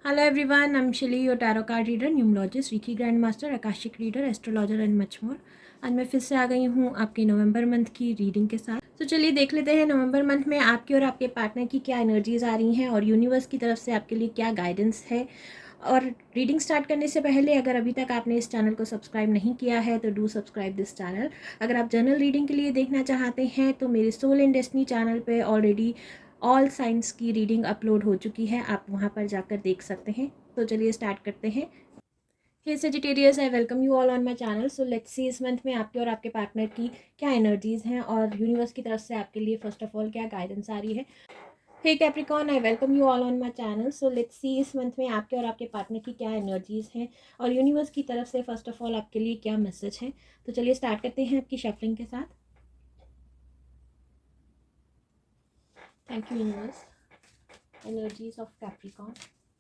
Hello everyone, I'm Shili, your tarot card reader, numerologist, Ricky grand master, Akashic reader, astrologer and much more. आज मैं फिर से आ गई हूँ आपके नवंबर मंथ की रीडिंग के साथ। तो चलिए देख लेते हैं नवंबर मंथ में आपके और आपके पार्टनर की क्या एनर्जीज आ रही हैं और यूनिवर्स की तरफ से आपके लिए क्या गाइडेंस है। और रीडिंग स्टार्ट करने से पहले अगर अभी तक आपने इस चैनल को सब्सक्राइब नहीं किया है तो डू सब्सक्राइब दिस चैनल। अगर आप जनरल रीडिंग के लिए देखना चाहते हैं तो मेरे सोल एंड डेस्टिनी चैनल पे ऑलरेडी ऑल साइंस की रीडिंग अपलोड हो चुकी है, आप वहाँ पर जाकर देख सकते हैं। तो चलिए स्टार्ट करते हैं। Hey Sagittarius, I welcome you all on my channel. So let's see इस मंथ में आपके और आपके पार्टनर की क्या एनर्जीज हैं और यूनिवर्स की तरफ से आपके लिए फर्स्ट ऑफ ऑल क्या गाइडेंस आ रही है। Hey Capricorn, I welcome you all on my channel. So let's see इस मंथ में आपके और आपके पार्टनर की क्या एनर्जीज हैं और यूनिवर्स की तरफ से फर्स्ट ऑफ ऑल आपके लिए क्या मैसेज है। तो चलिए स्टार्ट करते हैं आपकी शफलिंग के साथ। Thank you universe. Energies of Capricorn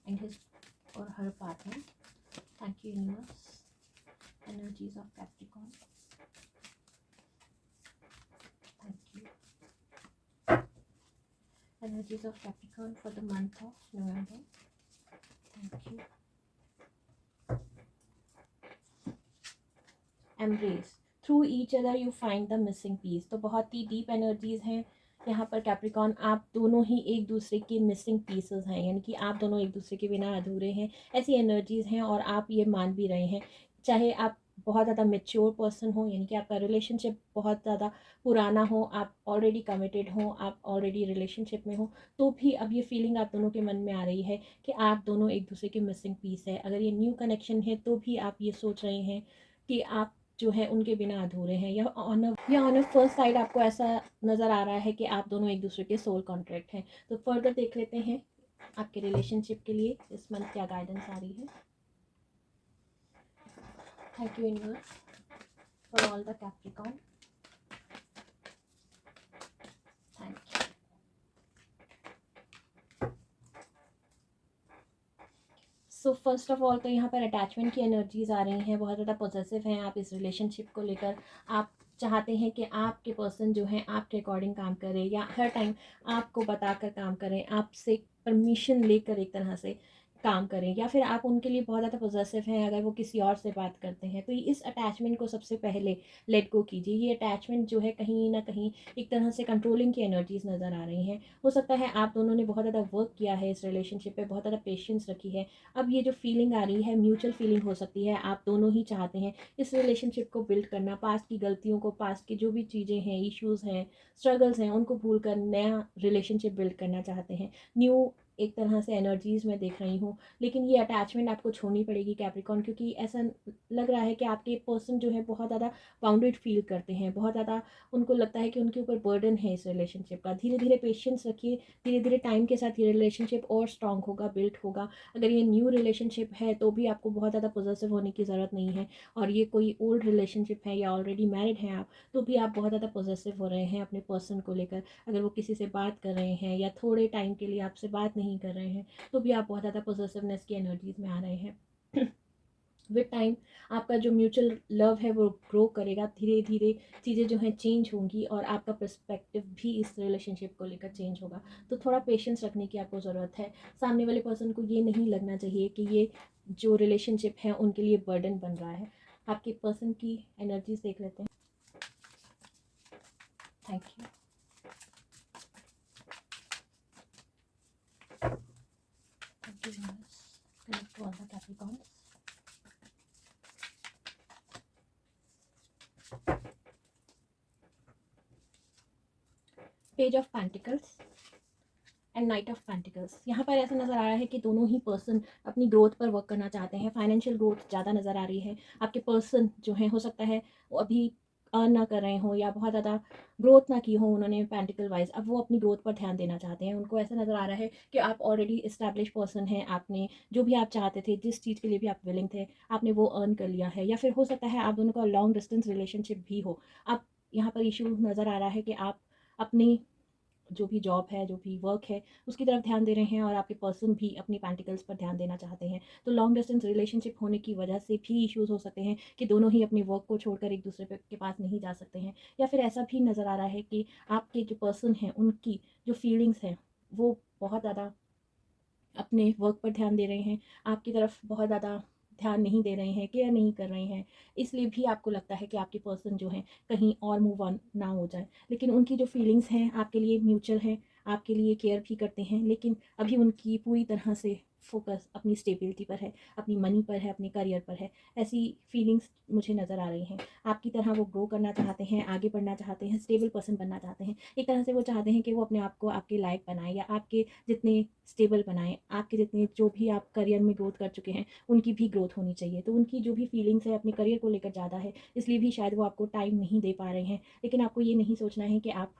and his or her partner. Thank you universe. Energies of Capricorn. Thank you. Energies of Capricorn for the month of November. Thank you. Embrace. Through each other you find the missing piece. तो बहुत ही deep energies हैं यहाँ पर Capricorn. आप दोनों ही एक दूसरे के मिसिंग पीसेस हैं, यानी कि आप दोनों एक दूसरे के बिना अधूरे हैं, ऐसी एनर्जीज हैं। और आप ये मान भी रहे हैं, चाहे आप बहुत ज़्यादा मेच्योर पर्सन हो, यानी कि आपका रिलेशनशिप बहुत ज़्यादा पुराना हो, आप ऑलरेडी कमिटेड हो, आप ऑलरेडी रिलेशनशिप में हो, तो भी अब ये फीलिंग आप दोनों के मन में आ रही है कि आप दोनों एक दूसरे के मिसिंग पीस है। अगर ये न्यू कनेक्शन है तो भी आप ये सोच रहे हैं कि आप जो है उनके बिना अधूरे हैं, या ऑन अ फर्स्ट साइड आपको ऐसा नज़र आ रहा है कि आप दोनों एक दूसरे के सोल कॉन्ट्रैक्ट हैं। तो फर्दर देख लेते हैं आपके रिलेशनशिप के लिए इस मंथ क्या गाइडेंस आ रही है। Thank you universe for all the Capricorn. Thank you. So first of all तो यहाँ पर अटैचमेंट की एनर्जीज आ रही हैं, बहुत ज़्यादा पॉजिटिव हैं आप इस रिलेशनशिप को लेकर। आप चाहते हैं कि आपके पर्सन जो है आपके अकॉर्डिंग काम करे, या हर टाइम आपको बताकर काम करें, आपसे परमिशन लेकर एक तरह से काम करें, या फिर आप उनके लिए बहुत ज़्यादा पॉजिटिव हैं अगर वो किसी और से बात करते हैं। तो इस अटैचमेंट को सबसे पहले लेट गो कीजिए। ये अटैचमेंट जो है कहीं ना कहीं एक तरह से कंट्रोलिंग की एनर्जीज नज़र आ रही हैं। हो सकता है आप दोनों ने बहुत ज़्यादा वर्क किया है इस रिलेशनशिप पे, बहुत ज़्यादा पेशेंस रखी है। अब ये जो फीलिंग आ रही है म्यूचुअल फीलिंग हो सकती है, आप दोनों ही चाहते हैं इस रिलेशनशिप को बिल्ड करना, पास्ट की गलतियों को, पास्ट की जो भी चीज़ें हैं, इश्यूज़ हैं, स्ट्रगल्स हैं, उनको भूल कर नया रिलेशनशिप बिल्ड करना चाहते हैं। न्यू एक तरह से एनर्जीज में देख रही हूँ, लेकिन ये अटैचमेंट आपको छोड़नी पड़ेगी कैप्रिकॉर्न, क्योंकि ऐसा लग रहा है कि आपके पर्सन जो है बहुत ज़्यादा बाउंडेड फील करते हैं, बहुत ज़्यादा उनको लगता है कि उनके ऊपर बर्डन है इस रिलेशनशिप का। धीरे धीरे पेशेंस रखिए, धीरे धीरे टाइम के साथ ये रिलेशनशिप और स्ट्रांग होगा, बिल्ड होगा। अगर ये न्यू रिलेशनशिप है तो भी आपको बहुत ज़्यादा पॉजिटिव होने की ज़रूरत नहीं है, और ये कोई ओल्ड रिलेशनशिप है या ऑलरेडी मैरिड हैं आप, तो भी आप बहुत ज़्यादा पॉजिटिव हो रहे हैं अपने पर्सन को लेकर। अगर वो किसी से बात कर रहे हैं या थोड़े टाइम के लिए आपसे बात नहीं कर रहे हैं, तो भी आप बहुत ज़्यादा पॉजिटिवनेस की एनर्जीज में आ रहे हैं। विद टाइम आपका जो म्यूचुअल लव है वो ग्रो करेगा, धीरे धीरे चीज़ें जो हैं चेंज होंगी और आपका पर्सपेक्टिव भी इस रिलेशनशिप को लेकर चेंज होगा। तो थोड़ा पेशेंस रखने की आपको ज़रूरत है। सामने वाले पर्सन को ये नहीं लगना चाहिए कि ये जो रिलेशनशिप है उनके लिए बर्डन बन रहा है। आपके पर्सन की एनर्जीज देख लेते हैं। Thank you. Thank you connect to all the Capricorns. Page of pentacles and knight of pentacles. यहाँ पर ऐसा नज़र आ रहा है कि दोनों ही पर्सन अपनी ग्रोथ पर वर्क करना चाहते हैं। फाइनेंशियल ग्रोथ ज़्यादा नज़र आ रही है। आपके पर्सन जो है हो सकता है वो अभी अर्न ना कर रहे हों या बहुत ज़्यादा ग्रोथ ना की हो उन्होंने पेंटिकल वाइज, अब वो अपनी ग्रोथ पर ध्यान देना चाहते हैं। उनको ऐसा नज़र आ रहा है कि आप ऑलरेडी इस्टेब्लिश पर्सन हैं, आपने जो भी आप चाहते थे, जिस चीज़ के लिए भी आप विलिंग थे, आपने वो अर्न कर लिया है। या फिर हो सकता है आप दोनों का लॉन्ग डिस्टेंस रिलेशनशिप भी हो। अब यहाँ पर इशू नज़र आ रहा है कि आप अपनी जो भी जॉब है, जो भी वर्क है, उसकी तरफ ध्यान दे रहे हैं, और आपके पर्सन भी अपनी पेंटिकल्स पर ध्यान देना चाहते हैं। तो लॉन्ग डिस्टेंस रिलेशनशिप होने की वजह से भी इश्यूज़ हो सकते हैं कि दोनों ही अपने वर्क को छोड़कर एक दूसरे के पास नहीं जा सकते हैं। या फिर ऐसा भी नज़र आ रहा है कि आपके जो पर्सन हैं उनकी जो फीलिंग्स हैं वो बहुत ज़्यादा अपने वर्क पर ध्यान दे रहे हैं, आपकी तरफ बहुत ज़्यादा ध्यान नहीं दे रहे हैं, केयर नहीं कर रहे हैं, इसलिए भी आपको लगता है कि आपके पर्सन जो हैं कहीं और मूव ऑन ना हो जाए। लेकिन उनकी जो फीलिंग्स हैं आपके लिए म्यूचुअल हैं, आपके लिए केयर भी करते हैं, लेकिन अभी उनकी पूरी तरह से फोकस अपनी स्टेबिलिटी पर है, अपनी मनी पर है, अपने करियर पर है। ऐसी फीलिंग्स मुझे नज़र आ रही हैं। आपकी तरह वो ग्रो करना चाहते हैं, आगे बढ़ना चाहते हैं, स्टेबल पर्सन बनना चाहते हैं। एक तरह से वो चाहते हैं कि वो अपने आप को आपके लायक बनाएं, या आपके जितने स्टेबल बनाएं, आपके जितने जो भी आप करियर में ग्रोथ कर चुके हैं उनकी भी ग्रोथ होनी चाहिए। तो उनकी जो भी फीलिंग्स है अपने करियर को लेकर ज़्यादा है, इसलिए भी शायद वो आपको टाइम नहीं दे पा रहे हैं। लेकिन आपको ये नहीं सोचना है कि आप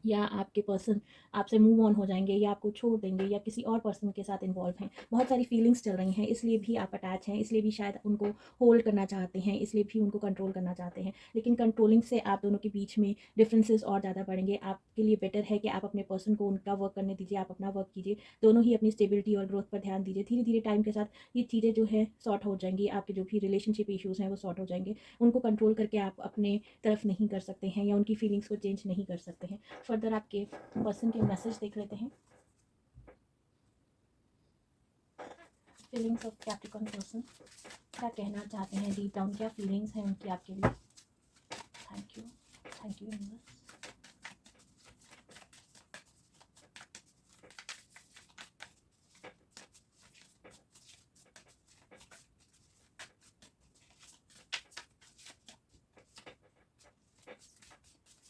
या आपके पर्सन आपसे मूव ऑन हो जाएंगे, या आपको छोड़ देंगे, या किसी और पर्सन के साथ इन्वॉल्व हैं। बहुत सारी फीलिंग्स चल रही हैं, इसलिए भी आप अटैच हैं, इसलिए भी शायद उनको होल्ड करना चाहते हैं, इसलिए भी उनको कंट्रोल करना चाहते हैं। लेकिन कंट्रोलिंग से आप दोनों के बीच में डिफरेंसेस और ज़्यादा बढ़ेंगे। आपके लिए बेटर है कि आप अपने पर्सन को उनका वर्क करने दीजिए, आप अपना वर्क कीजिए, दोनों ही अपनी स्टेबिलिटी और ग्रोथ पर ध्यान दीजिए। धीरे धीरे टाइम के साथ ये चीज़ें जो है सॉर्ट हो जाएंगी, आपके जो भी रिलेशनशिप इश्यूज़ हैं वो सॉर्ट हो जाएंगे। उनको कंट्रोल करके आप अपने तरफ नहीं कर सकते हैं, या उनकी फीलिंग्स को चेंज नहीं कर सकते हैं। फर्दर आपके पर्सन के मैसेज देख लेते हैं। फीलिंग्स ऑफ कैप्रिकॉर्न पर्सन, क्या कहना चाहते हैं डीप डाउन, क्या फीलिंग्स हैं उनकी आपके लिए। Thank you universe.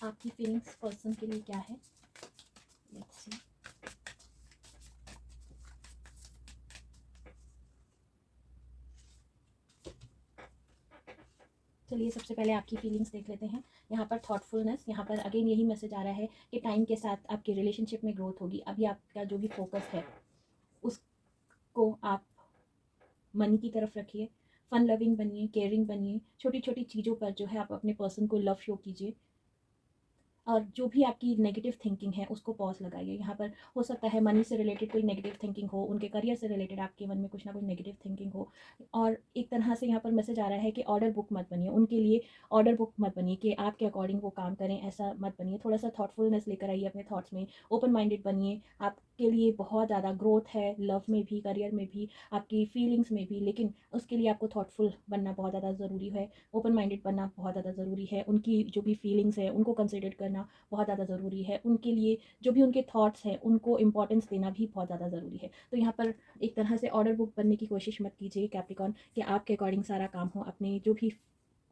आपकी फीलिंग्स पर्सन के लिए क्या है, लेट्स सी। चलिए सबसे पहले आपकी फीलिंग्स देख लेते हैं। यहाँ पर थॉटफुलनेस, यहाँ पर अगेन यही मैसेज आ रहा है कि टाइम के साथ आपकी रिलेशनशिप में ग्रोथ होगी। अभी आपका जो भी फोकस है उसको आप मनी की तरफ रखिए, फन लविंग बनिए, केयरिंग बनिए, छोटी छोटी चीज़ों पर जो है आप अपने पर्सन को लव शो कीजिए। और जो भी आपकी नेगेटिव थिंकिंग है उसको पॉज लगाइए। यहाँ पर हो सकता है मनी से रिलेटेड कोई नेगेटिव थिंकिंग हो, उनके करियर से रिलेटेड आपके मन में कुछ ना कुछ नेगेटिव थिंकिंग हो। और एक तरह से यहाँ पर मैसेज आ रहा है कि ऑर्डर बुक मत बनिए, उनके लिए ऑर्डर बुक मत बनिए कि आपके अकॉर्डिंग वो काम करें, ऐसा मत बनिए। थोड़ा सा थॉटफुलनेस लेकर आइए अपने थॉट्स में, ओपन माइंडेड बनिए। आपके लिए बहुत ज़्यादा ग्रोथ है, लव में भी, करियर में भी, आपकी फीलिंग्स में भी, लेकिन उसके लिए आपको थॉटफुल बनना बहुत ज़्यादा ज़रूरी है, ओपन माइंडेड बनना बहुत ज़्यादा ज़रूरी है। उनकी जो भी फीलिंग्स है उनको कंसिडर करना बहुत ज़्यादा ज़रूरी है। उनके लिए जो भी उनके थॉट्स हैं उनको इंपॉर्टेंस देना भी बहुत ज़्यादा ज़रूरी है। तो यहाँ पर एक तरह से ऑर्डर बुक बनने की कोशिश मत कीजिए कैप्रिकॉर्न, कि आपके अकॉर्डिंग सारा काम हो। अपने जो भी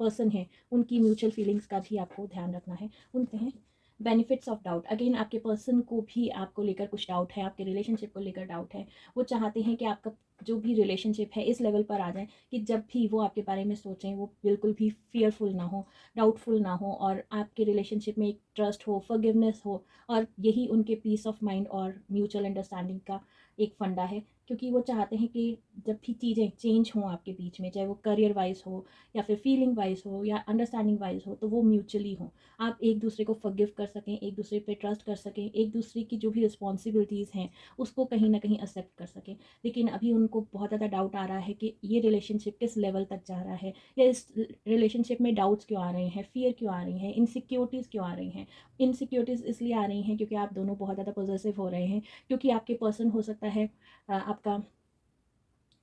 पर्सन है उनकी म्यूचुअल फीलिंग्स का भी आपको ध्यान रखना है। उनसे हैं बेनिफिट्स ऑफ डाउट, अगेन आपके पर्सन को भी आपको लेकर कुछ डाउट है, आपके रिलेशनशिप को लेकर डाउट है। वो चाहते हैं कि आपका जो भी रिलेशनशिप है इस लेवल पर आ जाए कि जब भी वो आपके बारे में सोचें वो बिल्कुल भी फियरफुल ना हो, डाउटफुल ना हो, और आपके रिलेशनशिप में एक ट्रस्ट हो, फॉरगिवनेस हो। और यही उनके पीस ऑफ माइंड और म्यूचुअल अंडरस्टैंडिंग का एक फंडा है, क्योंकि वो चाहते हैं कि जब भी चीज़ें चेंज हों आपके बीच में, चाहे वो करियर वाइज हो, या फिर फीलिंग वाइज हो, या अंडरस्टैंडिंग वाइज हो, तो वो म्यूचुअली हो। आप एक दूसरे को फॉरगिव कर सकें, एक दूसरे पे ट्रस्ट कर सकें, एक दूसरे की जो भी रिस्पॉन्सिबिलिटीज़ हैं उसको कहीं ना कहीं एक्सेप्ट कर सकें। लेकिन अभी उनको बहुत ज़्यादा डाउट आ रहा है कि ये रिलेशनशिप किस लेवल तक जा रहा है, या इस रिलेशनशिप में डाउट्स क्यों आ रहे हैं, फियर क्यों आ रही हैं, इनसिक्योरिटीज़ क्यों आ रही हैं। इनसिक्योरिटीज़ इसलिए आ रही हैं क्योंकि आप दोनों बहुत ज़्यादा पॉजेसिव हो रहे हैं, क्योंकि आपके पर्सन हो सकता है आपका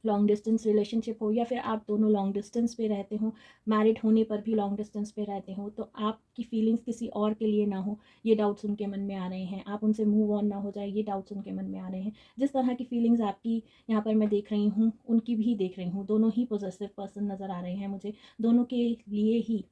लॉन्ग डिस्टेंस रिलेशनशिप हो, या फिर आप दोनों लॉन्ग डिस्टेंस पे रहते हो, मैरिड होने पर भी लॉन्ग डिस्टेंस पे रहते हो, तो आपकी फीलिंग्स किसी और के लिए ना हो, ये डाउट्स उनके मन में आ रहे हैं। आप उनसे मूव ऑन ना हो जाए, ये डाउट्स उनके मन में आ रहे हैं। जिस तरह की फीलिंग्स आपकी यहाँ पर मैं देख रही हूँ उनकी भी देख रही हूँ। दोनों ही पॉजिटिव पर्सन नज़र आ रहे हैं मुझे, दोनों के लिए ही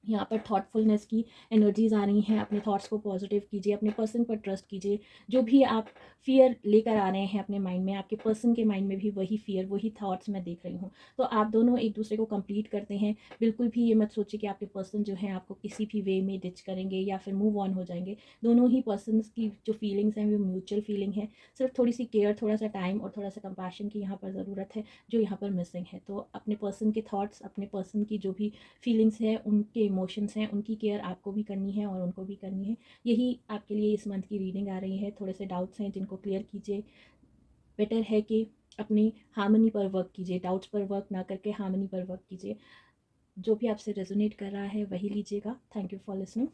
यहाँ पर थॉटफुलनेस की एनर्जीज आ रही हैं। अपने थॉट्स को पॉजिटिव कीजिए, अपने पर्सन पर ट्रस्ट कीजिए। जो भी आप फियर लेकर आ रहे हैं अपने माइंड में, आपके पर्सन के माइंड में भी वही फियर, वही थॉट्स मैं देख रही हूँ। तो आप दोनों एक दूसरे को कंप्लीट करते हैं। बिल्कुल भी ये मत सोचिए कि आपके पर्सन जो है आपको किसी भी वे में डिच करेंगे या फिर मूव ऑन हो जाएंगे। दोनों ही पर्सन की जो फीलिंग्स हैं वो म्यूचुअल फीलिंग है। सिर्फ थोड़ी सी केयर, थोड़ा सा टाइम और थोड़ा सा कंपैशन की यहाँ पर ज़रूरत है, जो यहाँ पर मिसिंग है। तो अपने पर्सन के थॉट्स, अपने पर्सन की जो भी फीलिंग्स हैं, उनके इमोशंस हैं, उनकी केयर आपको भी करनी है और उनको भी करनी है। यही आपके लिए इस मंथ की रीडिंग आ रही है। थोड़े से डाउट्स हैं जिनको क्लियर कीजिए। बेटर है कि अपनी हार्मनी पर वर्क कीजिए, डाउट्स पर वर्क ना करके हार्मनी पर वर्क कीजिए। जो भी आपसे रेजोनेट कर रहा है वही लीजिएगा। Thank you for listening.